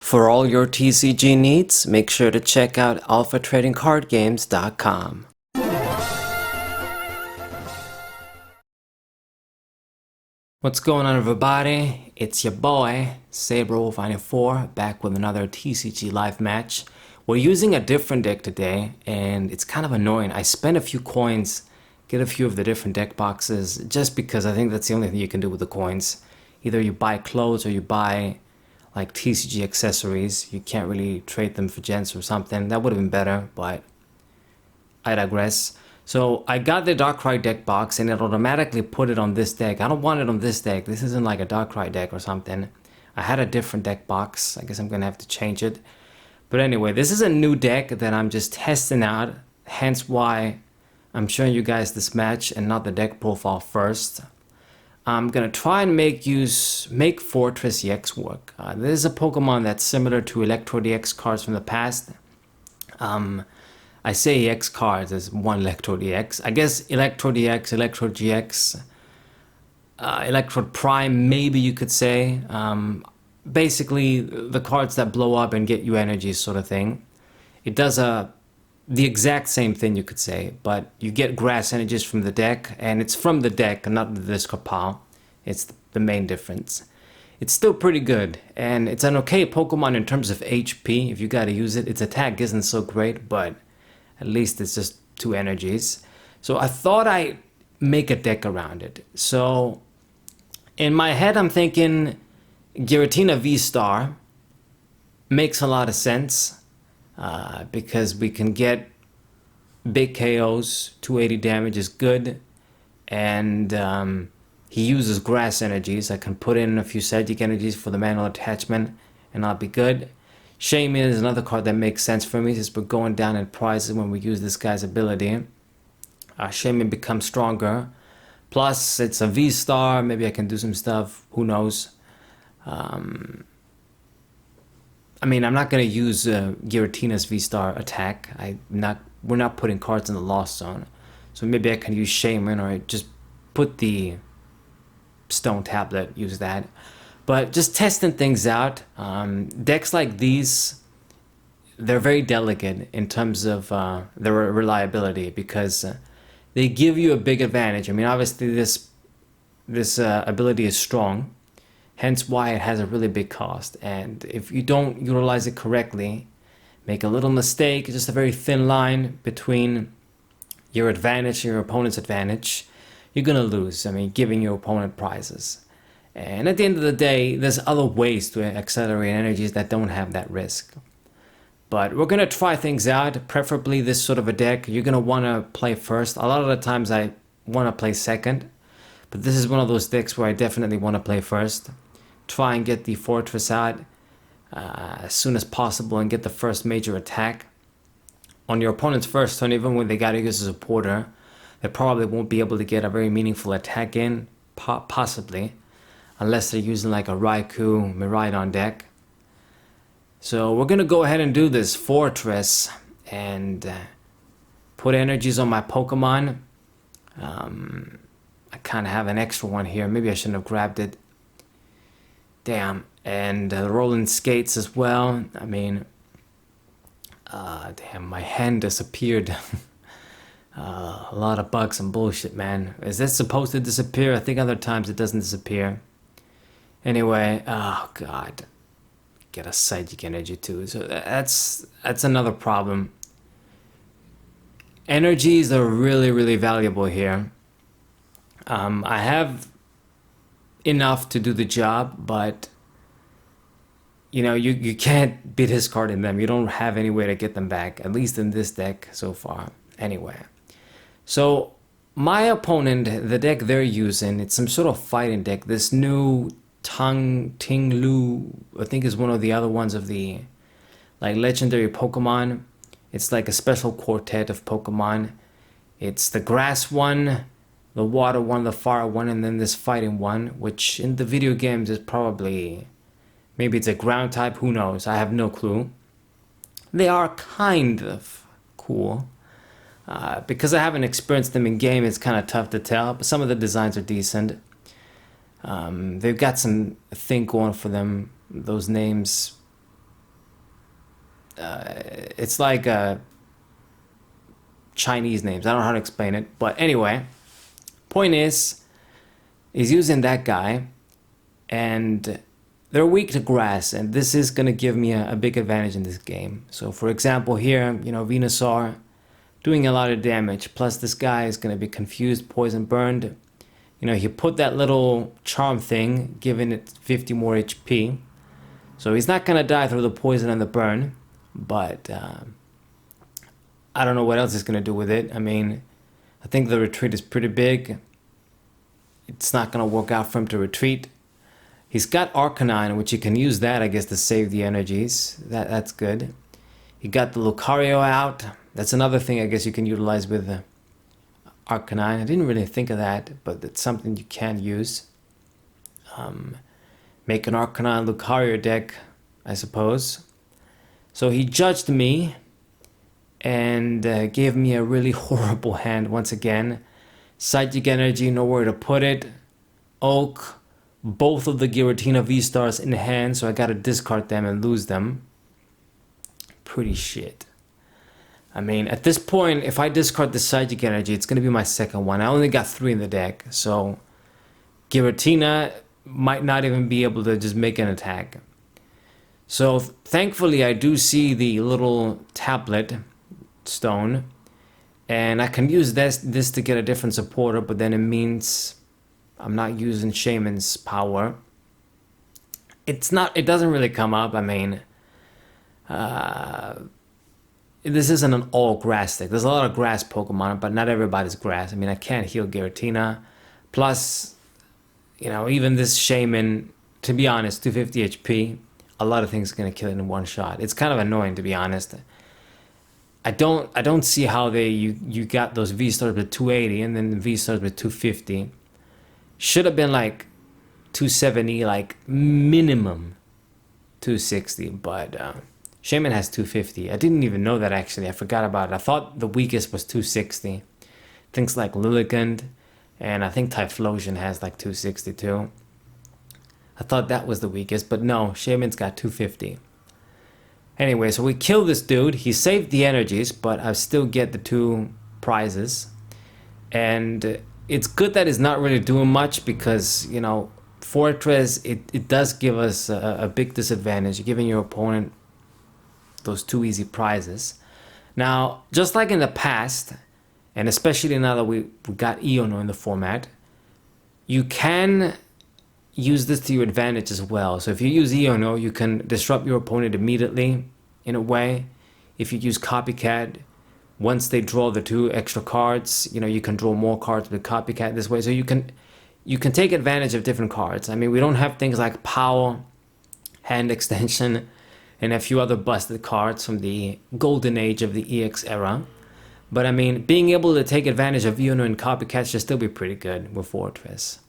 For all your TCG needs, make sure to check out alphatradingcardgames.com. What's going on, everybody? It's your boy, SaberWolf94, back with another TCG live match. We're using a different deck today, and it's kind of annoying. I spent a few coins, get a few of the different deck boxes, just because I think that's the only thing you can do with the coins. Either you buy clothes or you buy like TCG accessories. You can't really trade them for gens or something. That would have been better, but I digress. So I got the Darkrai deck box and it automatically put it on this deck. I don't want it on this deck. This isn't like a Darkrai deck or something. I had a different deck box. I guess I'm gonna have to change it. But anyway, this is a new deck that I'm just testing out. Hence why I'm showing you guys this match and not the deck profile first. I'm gonna try and make Forretress EX work. This is a Pokemon that's similar to Electro DX cards from the past. I say EX cards as one Electro DX. I guess Electro DX, Electro GX, Electro Prime, maybe you could say. Basically, the cards that blow up and get you energy sort of thing. It does the exact same thing, you could say, but you get grass energies from the deck, and it's from the deck, not the discard pile. It's the main difference. It's still pretty good, and it's an okay Pokemon in terms of HP, if you gotta use it. Its attack isn't so great, but at least it's just 2 energies. So I thought I'd make a deck around it. So in my head, I'm thinking Giratina VSTAR makes a lot of sense. Because we can get big KOs, 280 damage is good, and he uses grass energies. I can put in a few Psychic energies for the manual attachment and I'll be good. Shaman is another card that makes sense for me since we're going down in prices when we use this guy's ability. Shaman becomes stronger. Plus, it's a V-Star, maybe I can do some stuff, who knows. I mean, I'm not going to use Giratina's V-Star attack. We're not putting cards in the Lost Zone. So maybe I can use Shaman or just put the Stone Tablet, use that. But just testing things out. Decks like these, they're very delicate in terms of their reliability because they give you a big advantage. I mean, obviously this ability is strong. Hence why it has a really big cost. And if you don't utilize it correctly, make a little mistake, just a very thin line between your advantage and your opponent's advantage, you're gonna lose. I mean, giving your opponent prizes. And at the end of the day, there's other ways to accelerate energies that don't have that risk. But we're gonna try things out, preferably this sort of a deck. You're gonna wanna play first. A lot of the times I wanna play second, but this is one of those decks where I definitely wanna play first. Try and get the Forretress out as soon as possible and get the first major attack. On your opponent's first turn, even when they gotta use a supporter, they probably won't be able to get a very meaningful attack in, possibly, unless they're using like a Raikou, Miraidon deck. So we're gonna go ahead and do this Forretress and put energies on my Pokemon. I kind of have an extra one here. Maybe I shouldn't have grabbed it. Damn, and rolling skates as well. I mean, damn, my hand disappeared. A lot of bugs and bullshit, man. Is this supposed to disappear? I think other times it doesn't disappear. Anyway, oh god, get a Psychic energy too. So that's another problem. Energies are really valuable here. I have enough to do the job, but you know, you can't be discarding them. You don't have any way to get them back, at least in this deck so far. Anyway, so my opponent, the deck they're using, it's some sort of fighting deck. This new Ting-Lu, I think, is one of the other ones of the like legendary Pokemon. It's like a special quartet of Pokemon. It's the grass one, the water one, the fire one, and then this fighting one, which in the video games is probably, maybe it's a ground type, who knows, I have no clue. They are kind of cool. Because I haven't experienced them in game, it's kind of tough to tell, but some of the designs are decent. They've got some thing going for them. Those names It's like Chinese names. I don't know how to explain it. But anyway, point is, he's using that guy, and they're weak to grass, and this is going to give me a big advantage in this game. So for example here, you know, Venusaur doing a lot of damage, plus this guy is going to be confused, poison burned. You know, he put that little charm thing, giving it 50 more HP. So he's not going to die through the poison and the burn, but I don't know what else he's going to do with it. I mean, I think the retreat is pretty big. It's not going to work out for him to retreat. He's got Arcanine, which you can use that, I guess, to save the energies. That's good. He got the Lucario out. That's another thing I guess you can utilize with Arcanine. I didn't really think of that, but it's something you can use. Make an Arcanine Lucario deck, I suppose. So he judged me and gave me a really horrible hand once again. Psychic Energy, nowhere to put it. Oak. Both of the Giratina VSTARs in hand, so I gotta discard them and lose them. Pretty shit. I mean, at this point, if I discard the Psychic Energy, it's gonna be my second one. I only got 3 in the deck, so Giratina might not even be able to just make an attack. So thankfully, I do see the little tablet stone, and I can use this to get a different supporter, but then it means I'm not using Shaman's power. It doesn't really come up. I mean, this isn't an all grass deck. There's a lot of grass Pokemon, but not everybody's grass. I mean, I can't heal Giratina. Plus, you know, even this Shaman, to be honest, 250 HP, a lot of things are gonna kill it in one shot. It's kind of annoying, to be honest. I don't see how you got those V-stars with 280 and then the V-stars with 250. Should have been like 270, like minimum 260, but Shaman has 250. I didn't even know that, actually. I forgot about it. I thought the weakest was 260. Things like Lilligant, and I think Typhlosion has like 262. I thought that was the weakest, but no, Shaman's got 250. Anyway, so we kill this dude. He saved the energies, but I still get the 2 prizes. And it's good that it's not really doing much because, you know, Forretress, it does give us a big disadvantage. You're giving your opponent those 2 easy prizes. Now, just like in the past, and especially now that we got Iono in the format, you can use this to your advantage as well. So if you use Iono, you can disrupt your opponent immediately, in a way. If you use copycat, once they draw the 2 extra cards, you know, you can draw more cards with copycat this way. So you can take advantage of different cards. I mean, we don't have things like power, hand extension, and a few other busted cards from the golden age of the EX era. But I mean, being able to take advantage of Iono and copycat should still be pretty good with Forretress.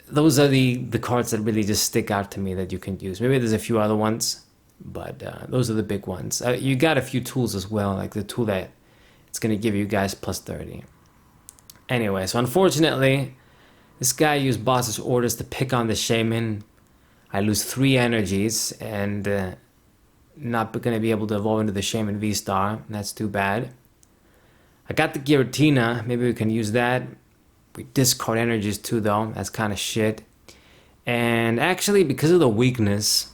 Those are the cards that really just stick out to me that you can use. Maybe there's a few other ones, but those are the big ones. You got a few tools as well, like the tool that it's going to give you guys plus 30. Anyway, so unfortunately, this guy used boss's orders to pick on the Shaman. I lose 3 energies and not going to be able to evolve into the Shaman V-Star. That's too bad. I got the Giratina. Maybe we can use that. We discard energies too, though. That's kind of shit. And actually, because of the weakness,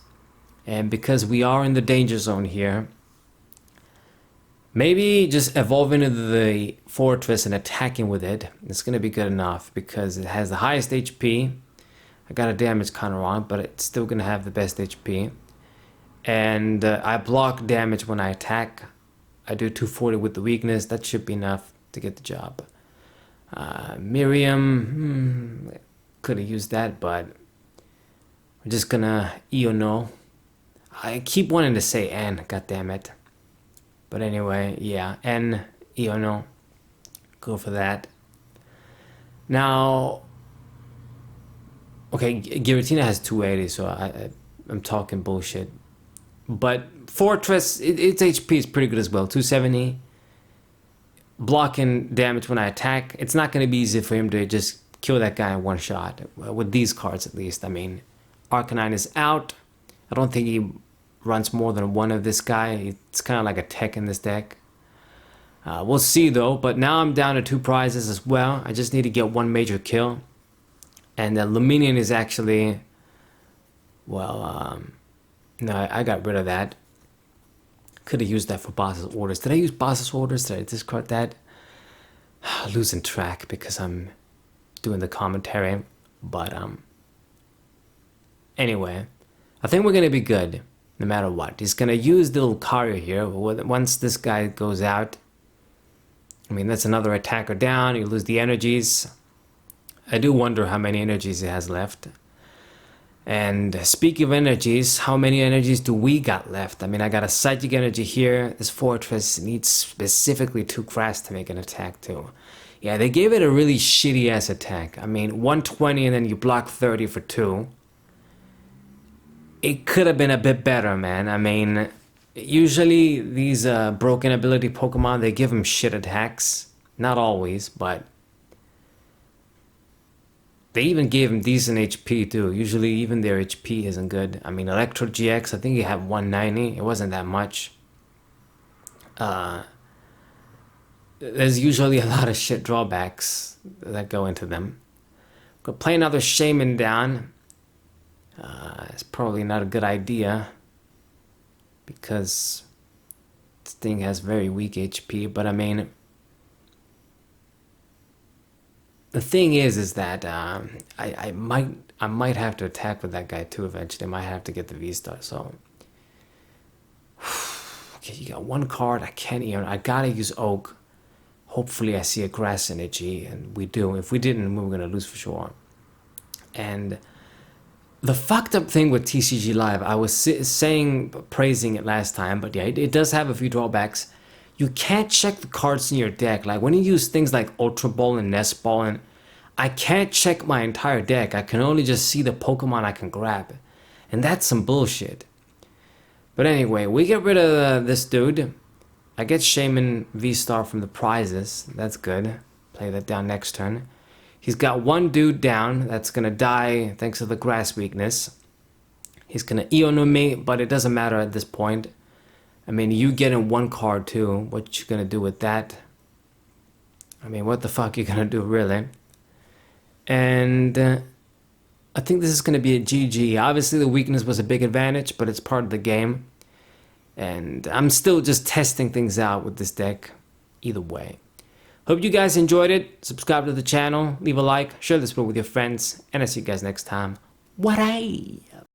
and because we are in the danger zone here, maybe just evolving into the Forretress and attacking with it, it's going to be good enough because it has the highest HP. I got a damage counter on it, but it's still going to have the best HP. And I block damage when I attack. I do 240 with the weakness. That should be enough to get the job. Miriam, could have used that, but we're just gonna Iono. I keep wanting to say N, goddammit. But anyway, yeah, N, Iono. Go for that. Now, okay, Giratina has 280, so I'm talking bullshit. But Forretress, its HP is pretty good as well, 270. Blocking damage when I attack. It's not going to be easy for him to just kill that guy in one shot. With these cards, at least. I mean, Arcanine is out. I don't think he runs more than one of this guy. It's kind of like a tech in this deck. We'll see though, but now I'm down to 2 prizes as well. I just need to get 1 major kill. And the Luminion is actually, well, no, I got rid of that. Could have used that for boss's orders. Did I use boss's orders? Did I discard that? Losing track because I'm doing the commentary. But anyway, I think we're gonna be good no matter what. He's gonna use the little carrier here. Once this guy goes out, I mean, that's another attacker down. You lose the energies. I do wonder how many energies he has left. And speaking of energies, how many energies do we got left? I mean, I got a psychic energy here. This Forretress needs specifically 2 grass to make an attack too. Yeah, they gave it a really shitty ass attack. I mean, 120 and then you block 30 for 2. It could have been a bit better, man. I mean, usually these broken ability Pokemon, they give them shit attacks. Not always, but they even gave him decent HP too. Usually even their HP isn't good. I mean, Electro GX, I think he had 190. It wasn't that much. There's usually a lot of shit drawbacks that go into them. Go play another Shaman down. It's probably not a good idea because this thing has very weak HP. But I mean, the thing is that I might have to attack with that guy too eventually. I might have to get the V-Star. So okay, you got 1 card. I can't even. I gotta use Oak. Hopefully, I see a grass energy, and we do. If we didn't, we were gonna lose for sure. And the fucked up thing with TCG Live, I was praising it last time, but yeah, it does have a few drawbacks. You can't check the cards in your deck. Like when you use things like Ultra Ball and Nest Ball, and I can't check my entire deck. I can only just see the Pokemon I can grab. And that's some bullshit. But anyway, we get rid of this dude. I get Shaman V-Star from the prizes. That's good. Play that down next turn. He's got 1 dude down that's gonna die thanks to the grass weakness. He's gonna iono me, but it doesn't matter at this point. I mean, you get in 1 card too. What you gonna do with that? I mean, what the fuck you gonna do, really? And I think this is gonna be a GG. Obviously, the weakness was a big advantage, but it's part of the game. And I'm still just testing things out with this deck. Either way. Hope you guys enjoyed it. Subscribe to the channel. Leave a like. Share this video with your friends. And I'll see you guys next time. What up?